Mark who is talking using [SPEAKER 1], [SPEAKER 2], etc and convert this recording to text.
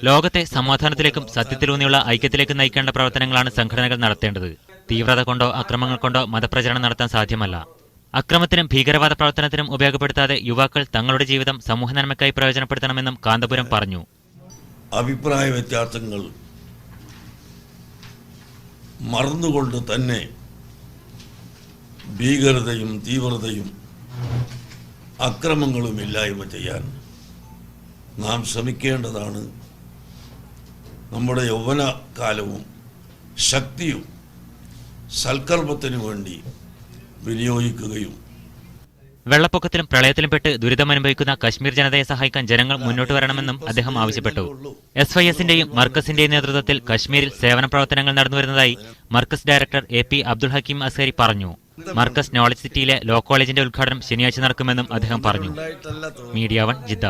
[SPEAKER 1] ലോകത്തെ സമാധാനത്തിലേക്കും സത്യത്തിലൂന്നിയുള്ള ഐക്യത്തിലേക്കും നയിക്കേണ്ട പ്രവർത്തനങ്ങളാണ് സംഘടനകൾ നടത്തേണ്ടത്. തീവ്രത കൊണ്ടോ അക്രമങ്ങൾ കൊണ്ടോ മതപ്രചരണം നടത്താൻ സാധ്യമല്ല. അക്രമത്തിനും ഭീകരവാദ പ്രവർത്തനത്തിനും ഉപയോഗപ്പെടുത്താതെ യുവാക്കൾ തങ്ങളുടെ ജീവിതം സമൂഹ നന്മയ്ക്കായി പ്രയോജനപ്പെടുത്തണമെന്നും കാന്തപുരം പറഞ്ഞു.
[SPEAKER 2] അഭിപ്രായ വ്യത്യാസങ്ങൾ മറന്നുകൊണ്ട് തന്നെ ഭീകരതയും തീവ്രതയും അക്രമങ്ങളും ഇല്ലായ്മ ചെയ്യാൻ നാം ശ്രമിക്കേണ്ടതാണ്. നമ്മുടെ യൗവനകാലവും ശക്തിയും സൽക്കർമ്മത്തിനു വേണ്ടി വിനിയോഗിക്കുകയും
[SPEAKER 1] വെള്ളപ്പൊക്കത്തിലും പ്രളയത്തിലും പെട്ട് ദുരിതമനുഭവിക്കുന്ന കശ്മീർ ജനതയെ സഹായിക്കാൻ ജനങ്ങൾ മുന്നോട്ട് വരണമെന്നും അദ്ദേഹം ആവശ്യപ്പെട്ടു. SYSന്റെയും മർക്കസിന്റെയും നേതൃത്വത്തിൽ കശ്മീരിൽ സേവന പ്രവർത്തനങ്ങൾ നടന്നുവരുന്നതായി മർക്കസ് ഡയറക്ടർ AP അബ്ദുൽ ഹക്കീം അസ്ഹരി പറഞ്ഞു. മർക്കസ് നോളജ് സിറ്റിയിലെ ലോ കോളേജിന്റെ ഉദ്ഘാടനം ശനിയാഴ്ച നടക്കുമെന്നും അദ്ദേഹം പറഞ്ഞു. Media 1 Jeddah.